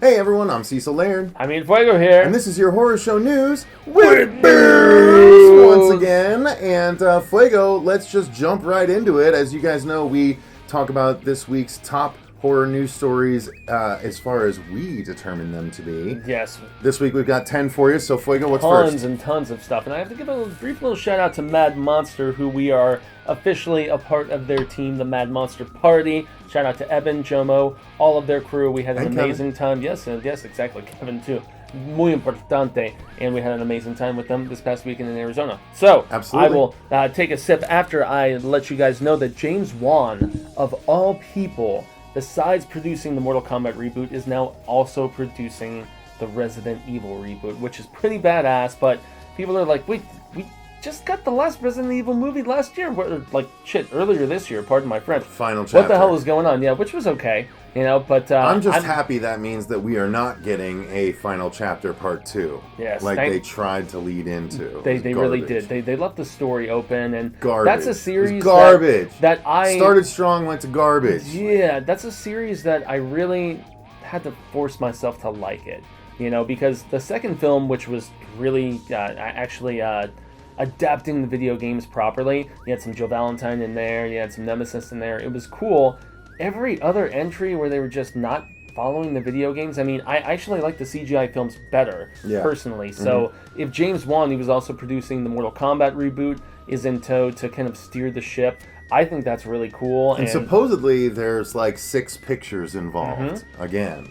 Hey everyone, I'm Cecil Laird. I'm Fuego here. And this is your horror show news with Booze once again. And Fuego, let's just jump right into it. As you guys know, we talk about this week's top horror news stories as far as we determine them to be. Yes. This week we've got 10 for you, so Fuego, what's first? Tons and tons of stuff. And I have to give a brief little shout out to Mad Monster, who we are officially a part of their team, the Mad Monster Party. Shout out to Evan, Jomo, all of their crew. We had an amazing time. Yes, exactly. Kevin too. Muy importante. And we had an amazing time with them this past weekend in Arizona. So, absolutely. I will take a sip after I let you guys know that James Wan, of all people, besides producing the Mortal Kombat reboot, is now also producing the Resident Evil reboot, which is pretty badass, but people are like, wait, we just got the last Resident Evil movie last year, earlier this year, pardon my French. Final chapter. What the hell is going on? Yeah, which was okay, but... I'm happy that means that we are not getting a final chapter part 2. Yes. Like they tried to lead into. They really did. They left the story open, and garbage. That's a series that I... Started strong, went to garbage. Yeah, that's a series that I really had to force myself to like it. Because the second film, which was really adapting the video games properly. You had some Joe Valentine in there, you had some Nemesis in there. It was cool. Every other entry where they were just not following the video games, I actually like the CGI films better, personally. So if James Wan, he was also producing the Mortal Kombat reboot, is in tow to kind of steer the ship, I think that's really cool. And supposedly there's like 6 pictures involved again.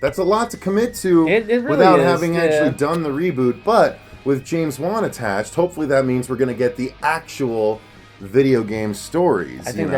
That's a lot to commit to it really without is, having actually done the reboot, but with James Wan attached, hopefully that means we're going to get the actual video game stories. I think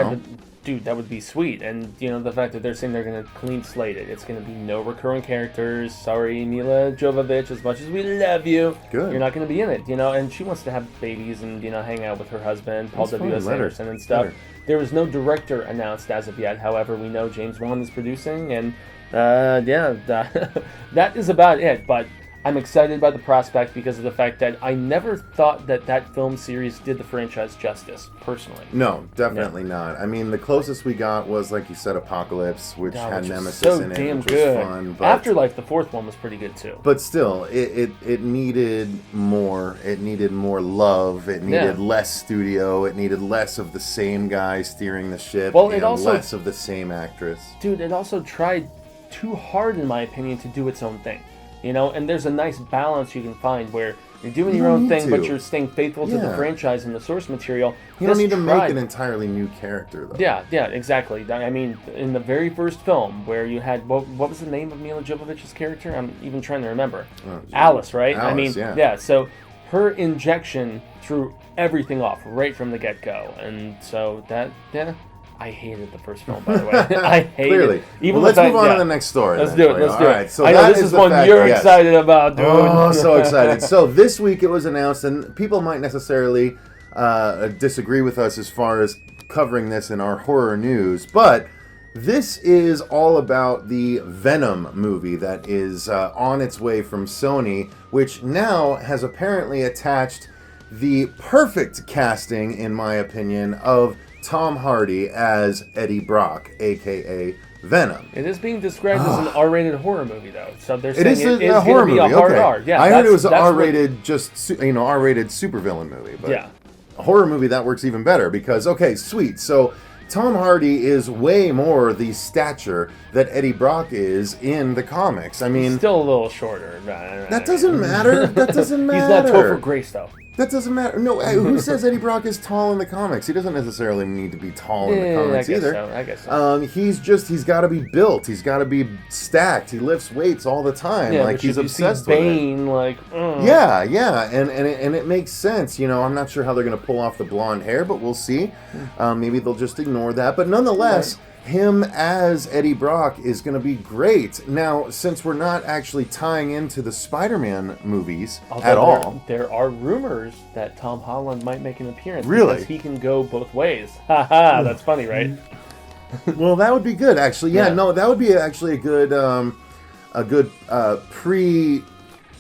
that would be sweet. And, the fact that they're saying they're going to clean slate it. It's going to be no recurring characters. Sorry, Mila Jovovich, as much as we love you. Good. You're not going to be in it, and she wants to have babies and, hang out with her husband, Paul W.S. Anderson and stuff. There was no director announced as of yet. However, we know James Wan is producing, and, that is about it. But I'm excited by the prospect because of the fact that I never thought that film series did the franchise justice, personally. No, definitely not. The closest we got was, like you said, Apocalypse, which had Nemesis in it, which was fun. But Afterlife, the fourth one, was pretty good, too. But still, it needed more. It needed more love. It needed less studio. It needed less of the same guy steering the ship, and also less of the same actress. Dude, it also tried too hard, in my opinion, to do its own thing. And there's a nice balance you can find where you're doing your own thing, but you're staying faithful to the franchise and the source material. You don't need to make an entirely new character, though. Yeah, exactly. In the very first film, where you had, what was the name of Mila Jovovich's character? I'm even trying to remember. Alice, right? Alice, so her injection threw everything off right from the get-go. And so I hated the first film, by the way. I hated it. Even let's move on to the next story. Let's do it. All right, so I know this is one you're excited about, dude. Oh, so excited. So this week it was announced, and people might necessarily disagree with us as far as covering this in our horror news, but this is all about the Venom movie that is on its way from Sony, which now has apparently attached the perfect casting, in my opinion, of Tom Hardy as Eddie Brock, a.k.a. Venom. It is being described as an R-rated horror movie, though. So they're saying it is a horror movie. A hard R. Yeah, I heard it was an R-rated, R-rated supervillain movie. But a horror movie, that works even better because, sweet. So Tom Hardy is way more the stature that Eddie Brock is in the comics. He's still a little shorter. That doesn't matter. That doesn't matter. He's not Topher Grace, though. That doesn't matter. No, who says Eddie Brock is tall in the comics? He doesn't necessarily need to be tall in the comics either. I guess so. He's got to be built. He's got to be stacked. He lifts weights all the time. Yeah, like he's obsessed with Bane, it. Yeah, and it makes sense. I'm not sure how they're going to pull off the blonde hair, but we'll see. Maybe they'll just ignore that. But nonetheless, him as Eddie Brock is going to be great. Now, since we're not actually tying into the Spider-Man movies at all. There are rumors that Tom Holland might make an appearance. Really? Because he can go both ways. Haha, that's funny, right? Well, that would be good, actually. Yeah, no, that would be actually a good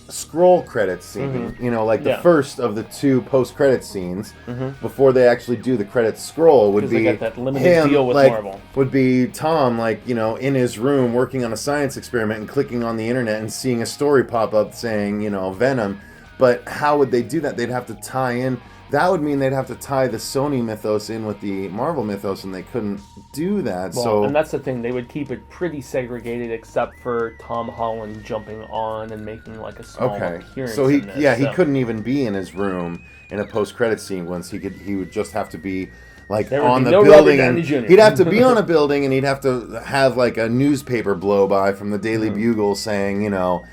scroll credits scene, you know, like the first of the 2 post-credit scenes, before they actually do the credits scroll, would be they got that limited deal with Marvel. Would be Tom, like, you know, in his room working on a science experiment and clicking on the internet and seeing a story pop up saying, you know, Venom. But how would they do that? They'd have to tie in. That would mean they'd have to tie the Sony mythos in with the Marvel mythos, and they couldn't do that. Well, and that's the thing. They would keep it pretty segregated, except for Tom Holland jumping on and making like a small appearance. So he couldn't even be in his room in a post-credit sequence. He would just have to be like on the building, and he'd have to be on a building, and he'd have to have like a newspaper blow by from the Daily Bugle saying, you know,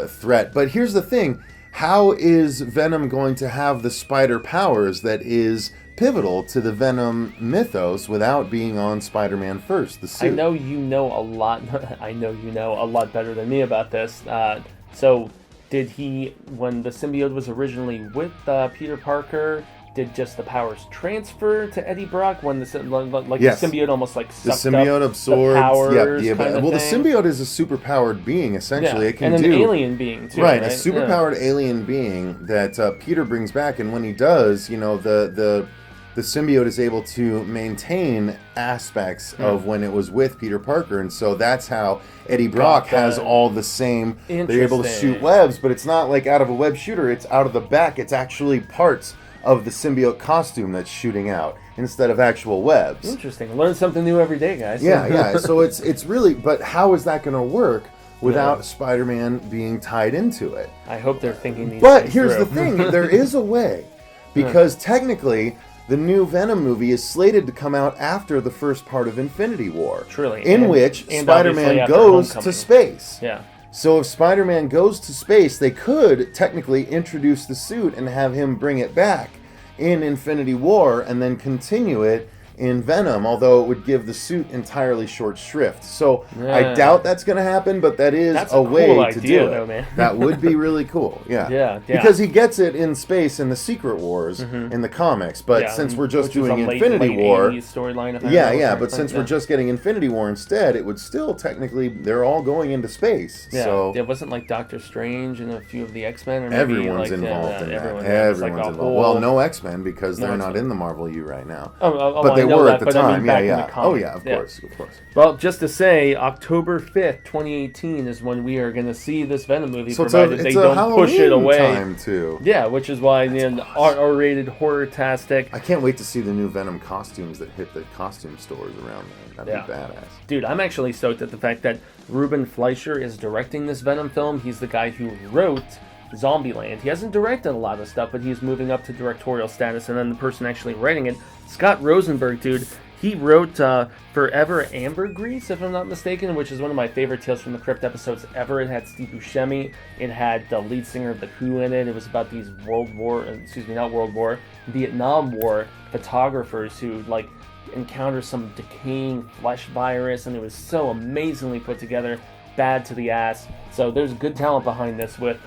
threat. But here's the thing. How is Venom going to have the spider powers that is pivotal to the Venom mythos without being on Spider-Man first, the suit? I know you know a lot. I know you know a lot better than me about this. So, did he, when the symbiote was originally with Peter Parker, did just the powers transfer to Eddie Brock when the symbiote almost like sucked the symbiote up absorbs the powers? Well, the symbiote is a superpowered being essentially. It can and an alien being too, right? A superpowered alien being that Peter brings back, and when he does, you know, the symbiote is able to maintain aspects of when it was with Peter Parker, and so that's how Eddie Brock has all the same. They're able to shoot webs, but it's not like out of a web shooter. It's out of the back. It's actually parts of the symbiote costume that's shooting out instead of actual webs. Interesting. Learn something new every day, guys. Yeah. So it's really, but how is that going to work without Spider-Man being tied into it? I hope they're thinking these But things here's through. the thing: there is a way, because technically the new Venom movie is slated to come out after the first part of Infinity War, in which Spider-Man goes to space. Yeah. So if Spider-Man goes to space, they could technically introduce the suit and have him bring it back in Infinity War and then continue it in Venom, although it would give the suit entirely short shrift. So I doubt that's going to happen, but that's a way cool to idea, do it. Though, man. That would be really cool. Yeah. Because he gets it in space in the Secret Wars in the comics, but since we're just doing Infinity War, storyline. But since we're just getting Infinity War instead, it would still technically, they're all going into space. Yeah. So it wasn't like Doctor Strange and a few of the X-Men, or maybe everyone's like, involved in that. Everyone's involved. Well, no X-Men because they're not in the Marvel U right now. But they were at the time. Of course. Well, just to say, October 5th, 2018 is when we are going to see this Venom movie, so provided they don't Halloween push it away. Time too. Yeah, which is why the R-rated horror-tastic. I can't wait to see the new Venom costumes that hit the costume stores around there. That'd be badass. Dude, I'm actually stoked at the fact that Ruben Fleischer is directing this Venom film. He's the guy who wrote Zombieland. He hasn't directed a lot of stuff, but he's moving up to directorial status, and then the person actually writing it, Scott Rosenberg, dude, he wrote Forever Ambergris, if I'm not mistaken, which is one of my favorite Tales from the Crypt episodes ever. It had Steve Buscemi. It had the lead singer of The Who in it. It was about these Vietnam War photographers who, like, encounter some decaying flesh virus, and it was so amazingly put together. Bad to the ass. So there's good talent behind this with,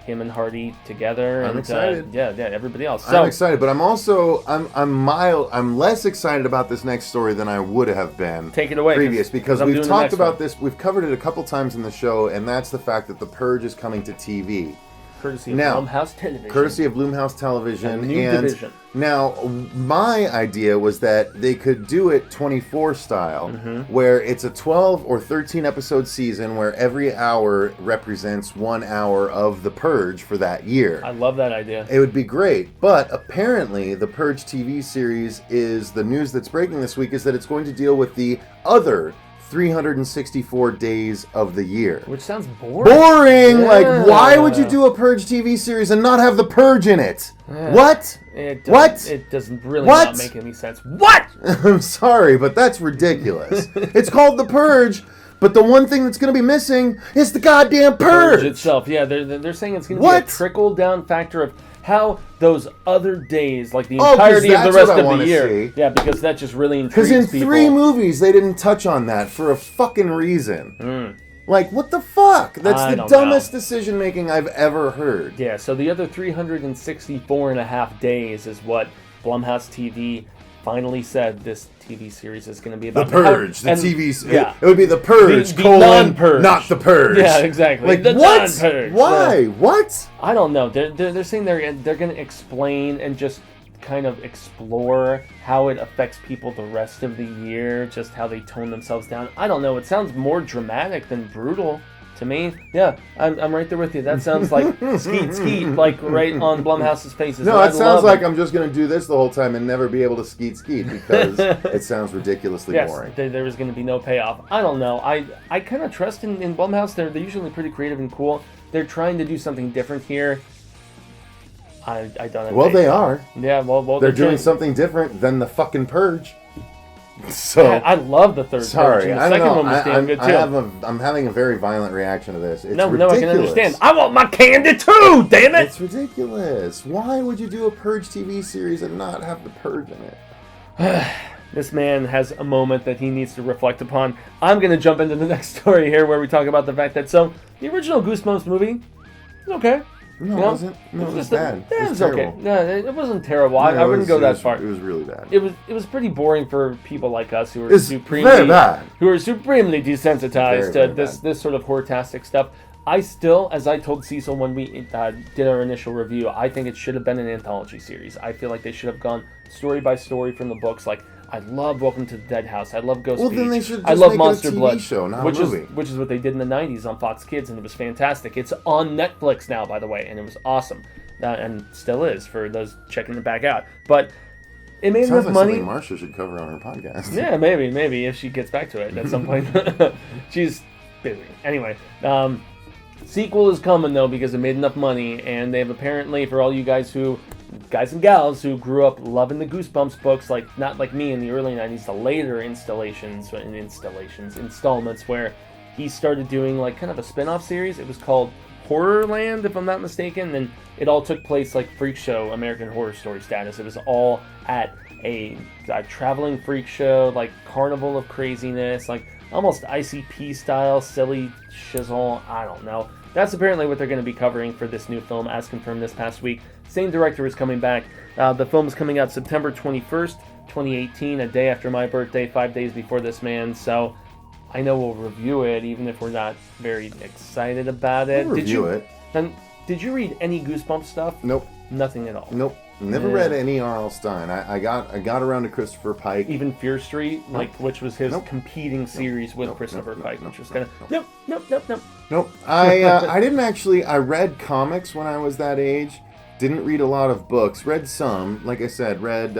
him and Hardy together. I'm excited. Everybody else. So, I'm excited, but I'm also I'm less excited about this next story than I would have been. Take it away, previous because we've talked about this. We've covered it a couple times in the show, and that's the fact that The Purge is coming to TV. Courtesy of Blumhouse Television. Courtesy of Blumhouse Television. A new division. Now, my idea was that they could do it 24 style, where it's a 12 or 13 episode season where every hour represents 1 hour of The Purge for that year. I love that idea. It would be great. But apparently, the Purge TV series is the news that's breaking this week is that it's going to deal with the other 364 days of the year. Which sounds boring. Boring! Yeah. Like, why would you do a Purge TV series and not have the Purge in it? Yeah. What? It doesn't really not make any sense. What? I'm sorry, but that's ridiculous. It's called The Purge, but the one thing that's going to be missing is the goddamn Purge itself. Yeah, they're saying it's going to be a trickle-down factor of how those other days, like the entirety of the rest of the year. Yeah, because that just really intrigues people. Because in 3 movies, they didn't touch on that for a fucking reason. Like, what the fuck? That's the dumbest decision-making I've ever heard. Yeah, so the other 364 and a half days is what Blumhouse TV finally said this TV series is going to be about The Purge. Yeah. It would be The Purge, The colon, non-purge. not The Purge. Yeah, exactly. Like, the what? non-purge. Why? What? I don't know. They're saying they're going to explain and just kind of explore how it affects people the rest of the year, just how they tone themselves down. I don't know. It sounds more dramatic than brutal to me. Yeah, I'm right there with you. That sounds like skeet, like right on Blumhouse's faces. No, it sounds like I'm just going to do this the whole time and never be able to skeet because it sounds ridiculously boring. There was going to be no payoff. I don't know. I kind of trust in Blumhouse. They're usually pretty creative and cool. They're trying to do something different here. I don't know. Well, they are. Yeah, well they're doing something different than the fucking Purge. So I love the third Purge. And the second one was damn good too. I'm having a very violent reaction to this. It's ridiculous. No, I can understand. I want my candy too, damn it! It's ridiculous. Why would you do a Purge TV series and not have the Purge in it? This man has a moment that he needs to reflect upon. I'm going to jump into the next story here where we talk about the fact that, the original Goosebumps movie was okay. No, it wasn't. No, it was bad. It was okay. No, it wasn't terrible. I wouldn't go that far. It was really bad. It was pretty boring for people like us who are very bad. Who are supremely desensitized to this sort of horror-tastic stuff. I still, as I told Cecil when we did our initial review, I think it should have been an anthology series. I feel like they should have gone story by story from the books. Like, I love Welcome to the Dead House. I love Ghost Beach. Then they should just I love make Monster it a TV Blood, show, not which a movie. which is what they did in the 90s on Fox Kids, and it was fantastic. It's on Netflix now, by the way, and it was awesome. And still is for those checking it back out. But it made enough money. Something Marsha should cover on her podcast. Yeah, maybe if she gets back to it at some point. She's busy. Anyway, sequel is coming though because it made enough money, and they've apparently, for all you guys and gals who grew up loving the Goosebumps books, like not like me in the early 90s, the later installments where he started doing like kind of a spin-off series. It was called Horrorland, if I'm not mistaken, and it all took place like freak show American Horror Story status. It was all at a traveling freak show, like carnival of craziness, like almost ICP style, silly shizzle. I don't know. That's apparently what they're going to be covering for this new film, as confirmed this past week. Same director is coming back. The film is coming out September 21st, 2018, a day after my birthday, 5 days before this man. So I know we'll review it, even if we're not very excited about it. We'll review it. Did you read any Goosebumps stuff? Nope. Nothing at all. Nope. Never read any R.L. Stein. I got around to Kristopher Pike. Even Fear Street, which was his competing series with Kristopher Pike, which was kind of Nope. I didn't actually. I read comics when I was that age. Didn't read a lot of books. Read some. Like I said, read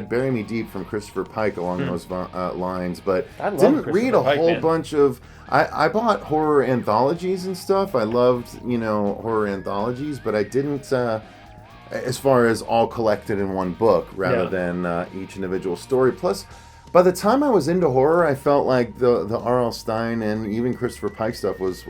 Bury Me Deep from Kristopher Pike along those lines, but didn't read a whole bunch of. I bought horror anthologies and stuff. I loved horror anthologies, but I didn't. As far as all collected in one book rather than each individual story. Plus, by the time I was into horror, I felt like the R.L. Stein and even Kristopher Pike stuff was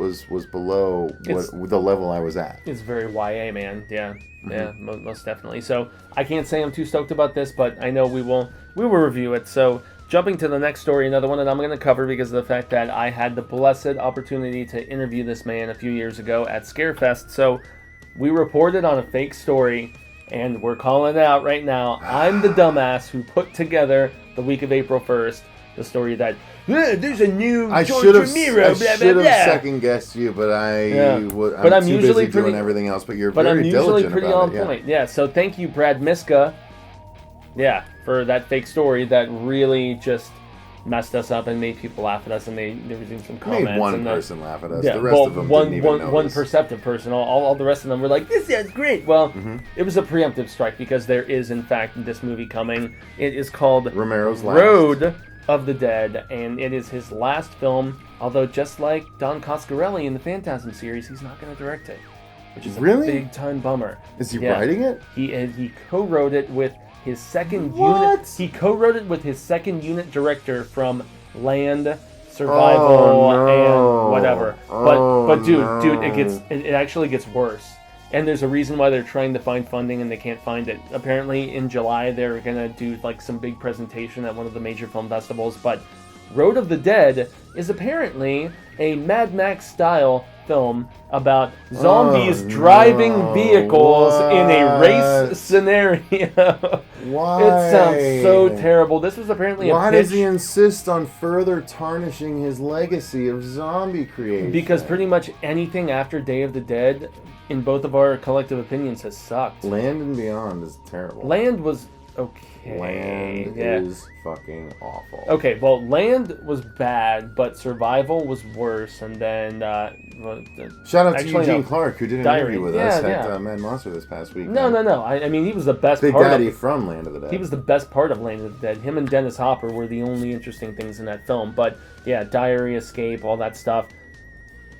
below the level I was at. It's very YA, man. Yeah, yeah, most definitely. So I can't say I'm too stoked about this, but I know we will review it. So jumping to the next story, another one that I'm going to cover because of the fact that I had the blessed opportunity to interview this man a few years ago at Scarefest. So we reported on a fake story, and we're calling it out right now. I'm the dumbass who put together the week of April 1st the story that there's a new George Romero. I should have second guessed you, but I'm too usually busy doing everything else. But you're very diligent about it. But I'm usually pretty on point. Yeah. So thank you, Brad Miska. Yeah, for that fake story that really just messed us up and made people laugh at us, and they were doing some comments. Made one person laugh at us. The rest of them didn't even notice. One perceptive person. All the rest of them were like, "This sounds great." Well, it was a preemptive strike because there is, in fact, this movie coming. It is called Romero's Road of the Dead, and it is his last film. Although, just like Don Coscarelli in the Phantasm series, he's not going to direct it, which is a big time bummer. Is he writing it? He co-wrote it with his second unit. He co-wrote it with his second unit director from Land, Survival, and whatever. But dude, it actually gets worse. And there's a reason why they're trying to find funding and they can't find it. Apparently in July they're gonna do like some big presentation at one of the major film festivals. But Road of the Dead is apparently a Mad Max style film about zombies driving vehicles in a race scenario. Why? It sounds so terrible. This was apparently a pitch. Why does he insist on further tarnishing his legacy of zombie creation? Because pretty much anything after Day of the Dead, in both of our collective opinions, has sucked. Land and Beyond is terrible. Land was okay. Land is fucking awful. Okay, well, Land was bad, but Survival was worse, and then... shout out to Eugene Clark, who did an interview with us at yeah. Mad Monster this past week. No. I mean, he was the best Big part Daddy from Land of the Dead. He was the best part of Land of the Dead. Him and Dennis Hopper were the only interesting things in that film. But, yeah, Diary, Escape, all that stuff.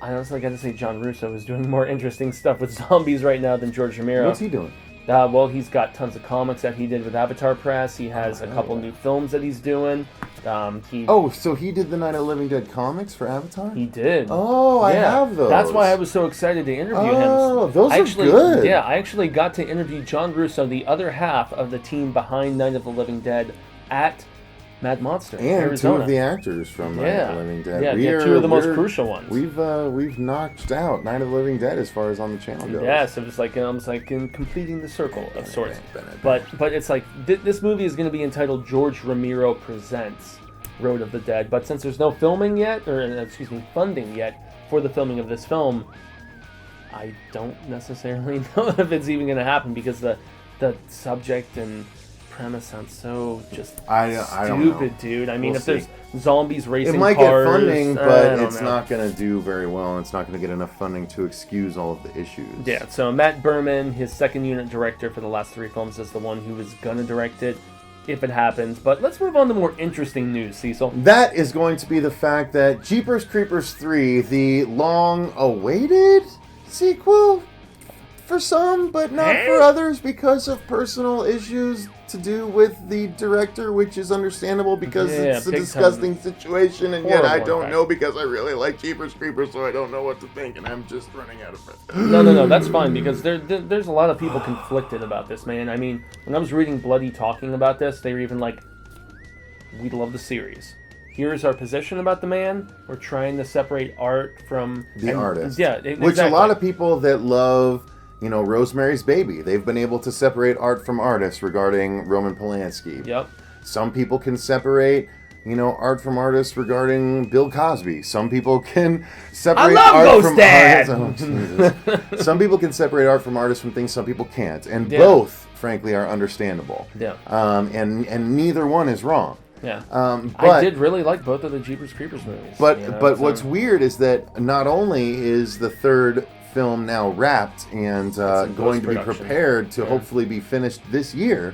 I honestly got to say John Russo is doing more interesting stuff with zombies right now than George Romero. What's he doing? Well, he's got tons of comics that he did with Avatar Press. He has a couple new films that he's doing. So he did the Night of the Living Dead comics for Avatar? He did. Oh, I have those. That's why I was so excited to interview him. Oh, those are good. Yeah, I actually got to interview John Russo, the other half of the team behind Night of the Living Dead, at Mad Monster, and Arizona. two of the actors from Night of the Living Dead. Yeah, two of the most crucial ones. We've knocked out Night of the Living Dead as far as on the channel goes. Yes, it was like almost like in completing the circle of sorts. But it's like this movie is going to be entitled George Romero Presents Road of the Dead. But since there's no filming yet, or funding yet for the filming of this film, I don't necessarily know if it's even going to happen because the subject and premise sounds so just stupid, dude. I mean, we'll if there's zombies racing cars... It might get funding, but it's not going to do very well, and it's not going to get enough funding to excuse all of the issues. Yeah, so Matt Berman, his second unit director for the last 3 films, is the one who is going to direct it, if it happens. But let's move on to more interesting news, Cecil. That is going to be the fact that Jeepers Creepers 3, the long-awaited sequel for some, but not for others because of personal issues to do with the director, which is understandable because it's a disgusting situation, and yet I don't know because I really like Jeepers Creepers, so I don't know what to think, and I'm just running out of breath. No, that's fine, because there's a lot of people conflicted about this, man. I mean, when I was reading Bloody talking about this, they were even like, we love the series. Here's our position about the man. We're trying to separate art from... the artist. Yeah, exactly. Which a lot of people that love... Rosemary's Baby. They've been able to separate art from artists regarding Roman Polanski. Yep. Some people can separate, art from artists regarding Bill Cosby. Some people can separate art from artists. Oh, Jesus. Some people can separate art from artists from things some people can't. And both, frankly, are understandable. Yeah. And neither one is wrong. Yeah. But I did really like both of the Jeepers Creepers movies. But what's weird is that not only is the third film now wrapped and going to be prepared to hopefully be finished this year,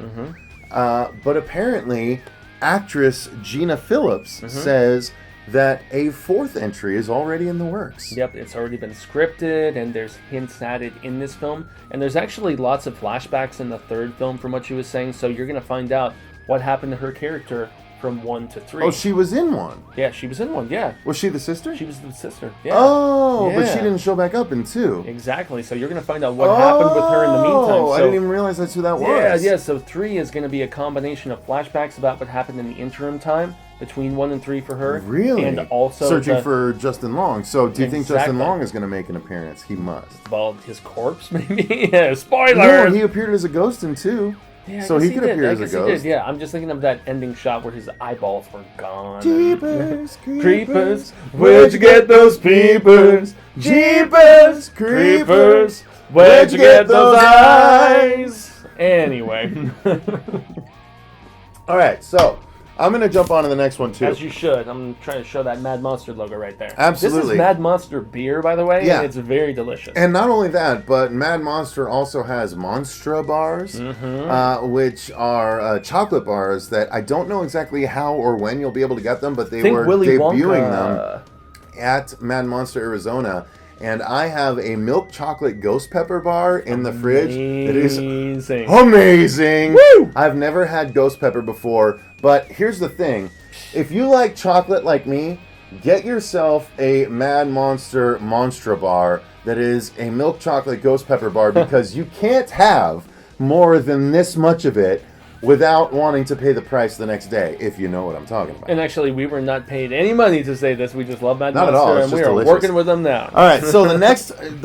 but apparently actress Gina Phillips says that a 4th entry is already in the works. Yep, it's already been scripted, and there's hints at it in this film, and there's actually lots of flashbacks in the 3rd film from what she was saying, so you're going to find out what happened to her character from 1 to 3. Oh, she was in 1? Yeah, she was in 1, yeah. Was she the sister? She was the sister, yeah. Oh, but she didn't show back up in 2. Exactly, so you're going to find out what happened with her in the meantime. So, I didn't even realize that's who that was. Yeah, so 3 is going to be a combination of flashbacks about what happened in the interim time between 1 and 3 for her. Really? And also searching for Justin Long. So do you think Justin Long is going to make an appearance? He must. Well, his corpse, maybe? Yeah, spoiler! No, he appeared as a ghost in 2. Yeah, so he could appear as a ghost. Yeah, I'm just thinking of that ending shot where his eyeballs were gone. Jeepers, creepers, where'd you get those peepers? Jeepers, creepers, where'd you get those eyes? Anyway. All right, so I'm going to jump on to the next one, too. As you should. I'm trying to show that Mad Monster logo right there. Absolutely. This is Mad Monster beer, by the way, and it's very delicious. And not only that, but Mad Monster also has Monstra bars, which are chocolate bars that I don't know exactly how or when you'll be able to get them, but they were debuting them at Mad Monster, Arizona. And I have a milk chocolate ghost pepper bar in the fridge. It is amazing. Woo! I've never had ghost pepper before, but here's the thing. If you like chocolate like me, get yourself a Mad Monster Monstra bar that is a milk chocolate ghost pepper bar because you can't have more than this much of it without wanting to pay the price the next day, if you know what I'm talking about. And actually, we were not paid any money to say this. We just love Mad Not Monster, at all. It's and just we are delicious. working with them now. All right, so the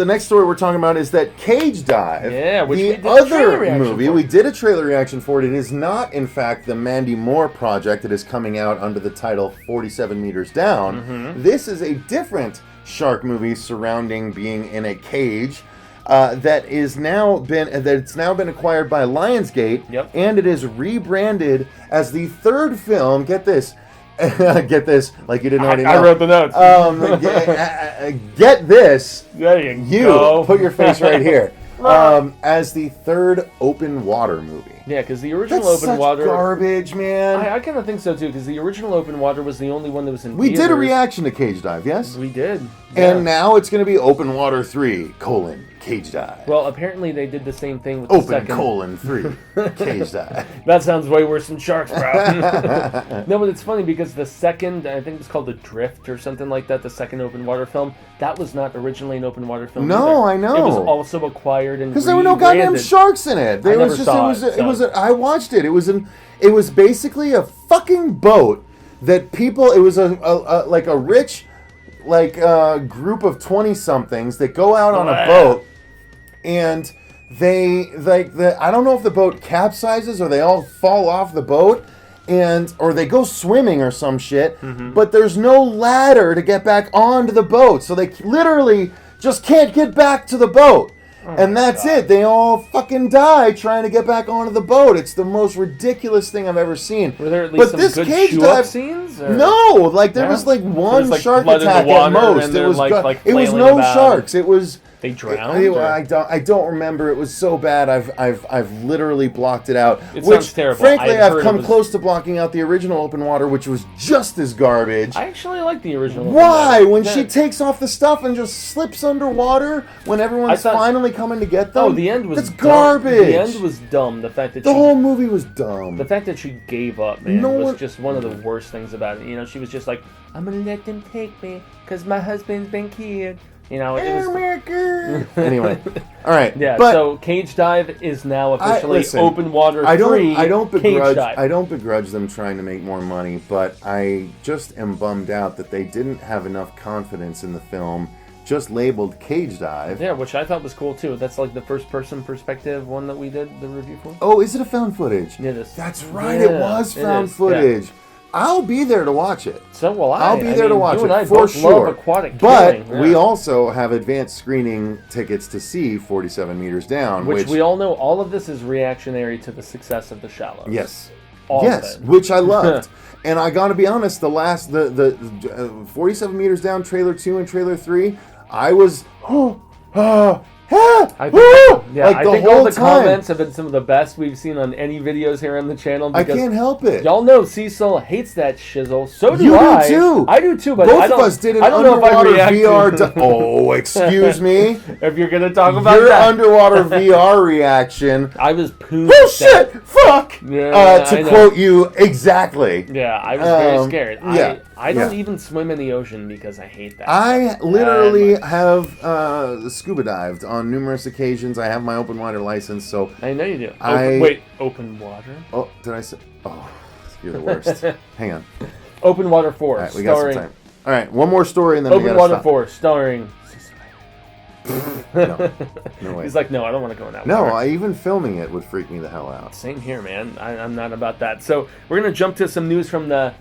next story we're talking about is that Cage Dive. Yeah, which we the did a trailer other reaction movie. for. We did a trailer reaction for it. It is not, in fact, the Mandy Moore project that is coming out under the title 47 Meters Down. Mm-hmm. This is a different shark movie surrounding being in a cage. That's now been acquired by Lionsgate, Yep. and it is rebranded as the third film. Get this, get this, like you didn't already know. I wrote the notes. Get this. There you You go. put your face right here. As the third open water movie. Yeah, because the original That's Open such Water. garbage, man. I kind of think so too, because the original Open Water was the only one that was in We did a theaters. reaction to Cage Dive, yes? We did. And yeah. now it's going to be Open Water 3, Cage Dive. Well, apparently they did the same thing with the Open second. 3, Cage Dive. That sounds way worse than Sharks, bro. No, but it's funny because the second, I think it was called The Drift or something like that, the second open water film, that was not originally an open water film. No, either. I know. It was also acquired and Because there were no goddamn rebranded. sharks in it. I never saw it. I watched it. It was basically a fucking boat that people. It was a rich group of 20-somethings that go out on a boat, and they I don't know if the boat capsizes or they all fall off the boat, or they go swimming or some shit. Mm-hmm. But there's no ladder to get back onto the boat, so they literally just can't get back to the boat. And that's it. They all fucking die trying to get back onto the boat. It's the most ridiculous thing I've ever seen. Were there at least some good shoe-up scenes? Or? No, there was one like shark blood in the attack water at most. and It they're was like it was flailing no about. sharks. It was They drowned? I don't remember. It was so bad. I've literally blocked it out. It sounds terrible. Frankly, I've I've come heard it was- close to blocking out the original Open Water, which was just as garbage. I actually like the original. Why? When Yeah. she takes off the stuff and just slips underwater when everyone's finally coming to get them? Oh, the end was That's dumb. garbage. The end was dumb. The fact that The whole movie was dumb. The fact that she gave up, man, No was one- just one of the worst things about it. You know, she was just like, I'm going to let them take me because my husband's been killed. You know, it was... Anyway, all right. Yeah, but so Cage Dive is now officially listen, Open Water 3 I don't Cage begrudge. Dive. I don't begrudge them trying to make more money, but I just am bummed out that they didn't have enough confidence in the film. Just labeled Cage Dive. Yeah, which I thought was cool too. That's like the first-person perspective one that we did the review for. Oh, is it a found footage? Yeah, it is. That's right. Yeah, it was it found is, footage. yeah. I'll be there to watch it. So will I. I'll be there to watch you and it I for both sure. love aquatic But killing, yeah. we also have advanced screening tickets to see 47 Meters Down, which we all know. All of this is reactionary to the success of The Shallows. Yes. All yes, of it. which I loved. And I gotta be honest, the 47 Meters Down trailer 2 and trailer 3, I was I think all the comments have been some of the best we've seen on any videos here on the channel. I can't help it. Y'all know Cecil hates that shizzle. So do You I. do too. I do too, but both I don't, of us did an I don't know if I underwater react VR. to... Oh, excuse me. If you're gonna talk about Your that, underwater VR reaction. I was pooped. Oh shit! Fuck! Yeah, to I know. quote you exactly. Yeah, I was very scared. Yeah. I don't even swim in the ocean because I hate that. I literally have scuba dived on numerous occasions. I have my open water license, so I know you do. Wait, open water? Oh, did I say? Oh, you're the worst. Hang on. Open Water 4, All right, we got some starring... time. All right, one more story and then we Open gotta Water stop. 4, starring... No way. He's like, no, I don't want to go in that No, water. even filming it would freak me the hell out. Same here, man. I'm not about that. So we're gonna jump to some news from the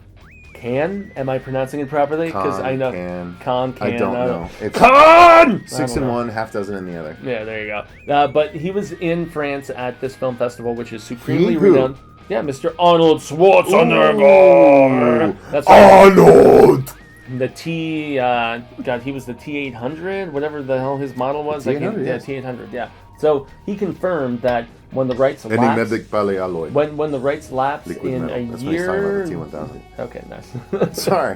Can. Am I pronouncing it properly? Because I know Can. I don't know. It's Can. 6 in one, half dozen in the other. Yeah, there you go. But he was in France at this film festival, which is supremely He who? renowned. Yeah, Mr. Arnold Schwarzenegger. That's right. Arnold. The T, God, he was the T800, whatever the hell his model was. T800, yes. T800, yeah. So he confirmed that when the rights lapse, Enigmatic Ballet Alloy. when the rights lapse Liquid in metal. a That's what he's talking year. about, the T1000. Okay, nice. Sorry.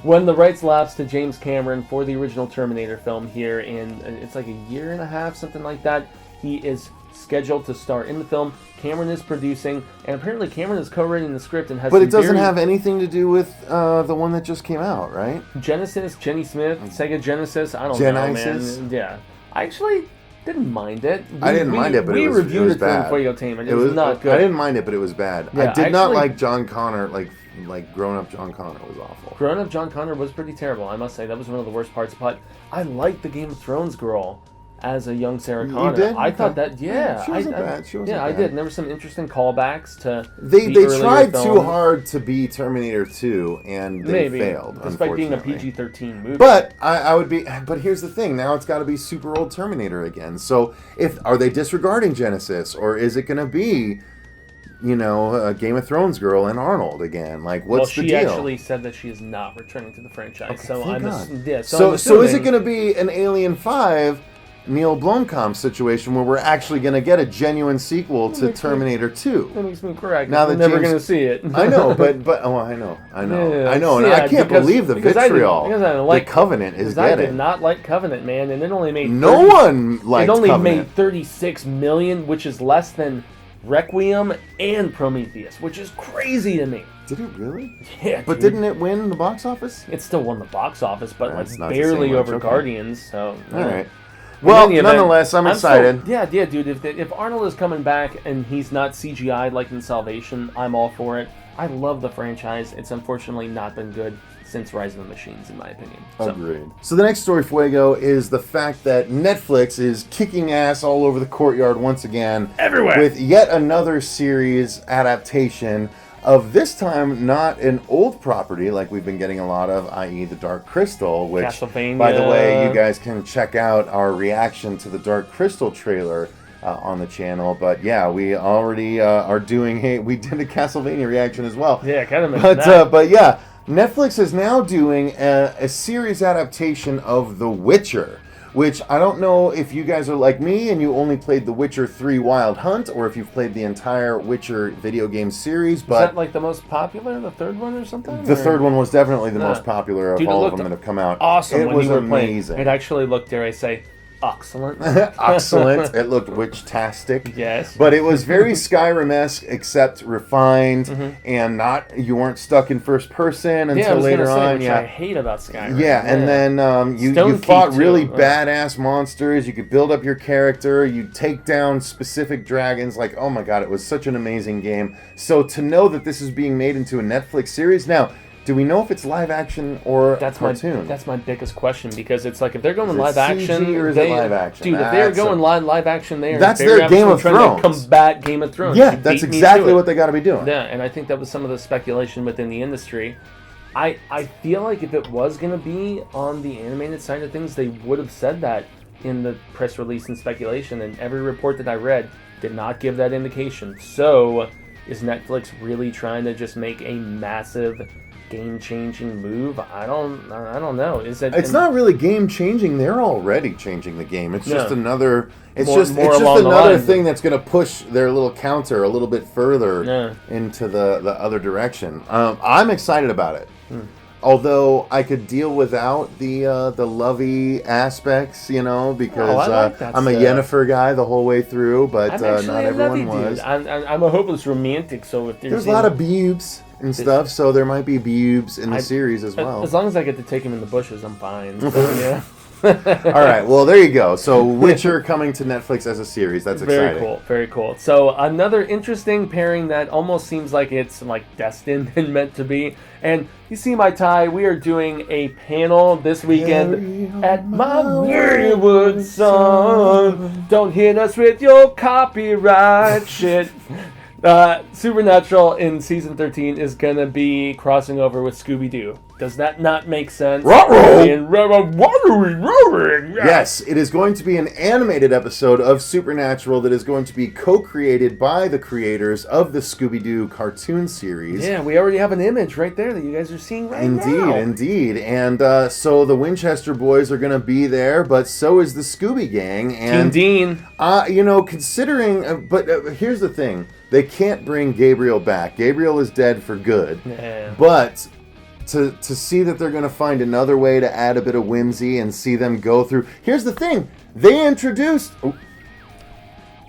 When the rights lapse to James Cameron for the original Terminator film here in, it's like a year and a half, something like that, he is scheduled to star in the film. Cameron is producing, and apparently Cameron is co-writing the script and has. But some it doesn't very- have anything to do with the one that just came out, right? Genesis, Jenny Smith, Sega Genesis. I don't Genesis? know, man. Yeah, I actually Didn't mind it. I didn't mind it, but we it was reviewed it bad. from Fuego Team, and it was not good. I didn't mind it, but it was bad. Yeah, I did not like John Connor. Like grown-up John Connor was awful. Grown-up John Connor was pretty terrible, I must say. That was one of the worst parts. But I liked the Game of Thrones girl as a young Sarah Connor. You did? I thought that, yeah. She wasn't bad. She wasn't bad. I did. And there were some interesting callbacks to They the tried film. too hard to be Terminator 2, and they failed, despite being a unfortunately. PG-13 movie. But I would be. But here's the thing. Now it's got to be super old Terminator again. So are they disregarding Genesis, or is it going to be, a Game of Thrones girl and Arnold again? Like, what's the deal? She actually said that she is not returning to the franchise. Okay, so thank I'm God. so is it going to be an Alien 5 Neil Blomkamp situation where we're actually going to get a genuine sequel to Terminator 2? That makes me correct. Now that we're never going to see it. I know, but I know, Yeah, and I can't believe the vitriol I didn't like the Covenant is I getting. did not like Covenant, man, and it only made No one liked Covenant. It only made $36 million, which is less than Requiem and Prometheus, which is crazy to me. Did it really? Yeah, but didn't it win the box office? It still won the box office, but That's not barely over okay. Guardians. So all right. Well, nonetheless, I'm excited. Dude. If Arnold is coming back and he's not CGI like in Salvation, I'm all for it. I love the franchise. It's unfortunately not been good since Rise of the Machines, in my opinion. Agreed. So the next story, Fuego, is the fact that Netflix is kicking ass all over the courtyard once again. Everywhere. With yet another series adaptation of, this time, not an old property like we've been getting a lot of, i.e. The Dark Crystal, which, Castlevania. By the way, you guys can check out our reaction to the Dark Crystal trailer on the channel. But yeah, we already are doing we did a Castlevania reaction as well. Yeah, kind of mentioned that. But yeah, Netflix is now doing a series adaptation of The Witcher, which I don't know if you guys are like me and you only played The Witcher 3 Wild Hunt, or if you've played the entire Witcher video game series. But is that like the most popular, the third one or something? The third one was definitely the most popular of all of them that have come out. Awesome. It when was you were amazing. Playing. It actually looked, dare I say, excellent. Excellent. It looked witch-tastic. Yes. But it was very Skyrim-esque, except refined, and you weren't stuck in first person until later on. Which I hate about Skyrim. Yeah, and then you fought really badass monsters. You could build up your character. You take down specific dragons. Like, oh my god, it was such an amazing game. So to know that this is being made into a Netflix series now. Do we know if it's live action or cartoon? That's my biggest question, because it's like if they're going live CG action, or is it live action? Dude, if they're going live action, that's their Game of Thrones. To combat Game of Thrones. Yeah, that's exactly what they got to be doing. Yeah, and I think that was some of the speculation within the industry. I feel like if it was going to be on the animated side of things, they would have said that in the press release and speculation, and every report that I read did not give that indication. So, is Netflix really trying to just make a massive game-changing move? I don't know. It's not really game-changing. They're already changing the game. It's just another. It's more just another thing that's going to push their little counter a little bit further into the other direction. I'm excited about it. Although I could deal without the lovey aspects, because I'm a Yennefer guy the whole way through, but not everyone was. I'm a hopeless romantic, so if there's a lot of boobs and stuff, so there might be boobs in the series as well. As long as I get to take him in the bushes, I'm fine. So, yeah. All right, well, there you go. So Witcher coming to Netflix as a series. That's exciting. Very cool. So another interesting pairing that almost seems like it's like destined and meant to be. And you see my tie, we are doing a panel this weekend at my Weirwood son. Don't hit us with your copyright shit. Supernatural in season 13 is gonna be crossing over with Scooby Doo. Does that not make sense? Yes, it is going to be an animated episode of Supernatural that is going to be co-created by the creators of the Scooby Doo cartoon series. Yeah, we already have an image right there that you guys are seeing right now. Indeed. And so the Winchester boys are going to be there, but so is the Scooby Gang. And Dean. Considering, but here's the thing. They can't bring Gabriel back. Gabriel is dead for good. Yeah. But to see that they're going to find another way to add a bit of whimsy and see them go through. Here's the thing. They introduced...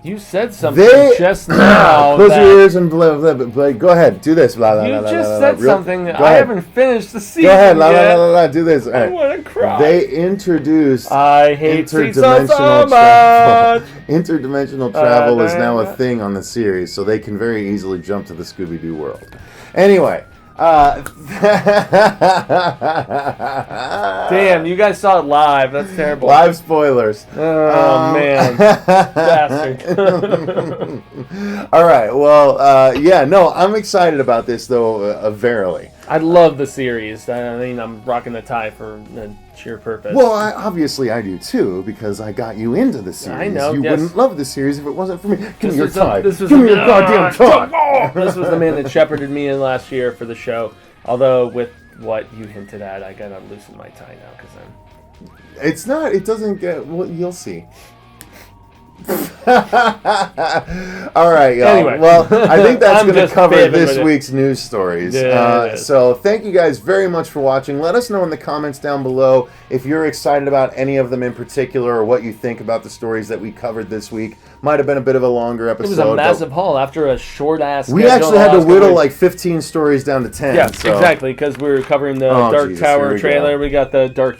You said something just now. Close your ears and blah, blah, blah, blah. Go ahead, do this. Blah, blah, You blah, just blah, said blah, something. Go I ahead. haven't finished the season Go ahead, yet. do this. All I right. want to cry. They introduced I hate Cecil so interdimensional much. travel. Interdimensional travel is now a thing on the series, so they can very easily jump to the Scooby Doo world. Anyway. Damn, you guys saw it live. That's terrible. Live spoilers. Oh, man. Bastard. All right. Well, yeah, no, I'm excited about this, though, verily. I love the series. I mean, I'm rocking the tie for sheer purpose. Well, obviously I do, too, because I got you into the series. I know. You wouldn't love the series if it wasn't for me. Give me your tie. Give me your goddamn tie. This was the man that shepherded me in last year for the show. Although, with what you hinted at, I gotta loosen my tie now, because I'm... It's not, it doesn't get, well, you'll see. All right, y'all. Anyway. Well, I think that's going to cover this with week's news stories. Yeah, so thank you guys very much for watching. Let us know in the comments down below if you're excited about any of them in particular or what you think about the stories that we covered this week. Might have been a bit of a longer episode. It was a massive haul after a short-ass We actually had to whittle like 15 stories down to 10. Yeah, so. Exactly, because we were covering the Dark Tower trailer. We got the Dark...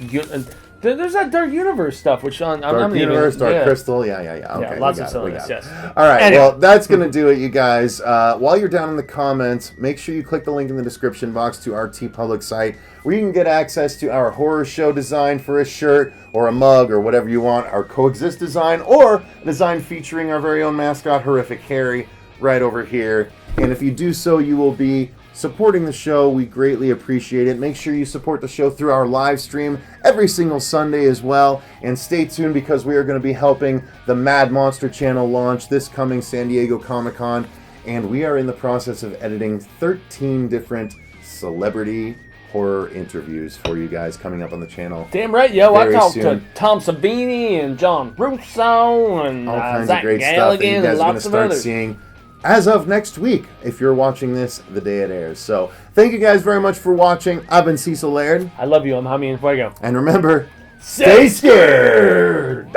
There's that Dark Universe stuff, which Dark Universe, Dark Crystal, yeah. Okay, lots of silliness, yes. All right, anyway. Well, that's going to do it, you guys. While you're down in the comments, make sure you click the link in the description box to our TeePublic site, where you can get access to our horror show design for a shirt or a mug or whatever you want, our Coexist design, or a design featuring our very own mascot, Horrific Harry, right over here. And if you do so, you will be supporting the show. We greatly appreciate it. Make sure you support the show through our live stream every single Sunday as well. And stay tuned, because we are going to be helping the Mad Monster channel launch this coming San Diego Comic-Con. And we are in the process of editing 13 different celebrity horror interviews for you guys coming up on the channel. Damn right, yo. I talked soon. to Tom Savini and John Russo and all kinds Zach of great Galligan stuff that you guys are going to and start others. seeing as of next week, if you're watching this the day it airs. So, thank you guys very much for watching. I've been Cecil Laird. I love you. I'm Jaime and Fuego. And remember, Stay scared!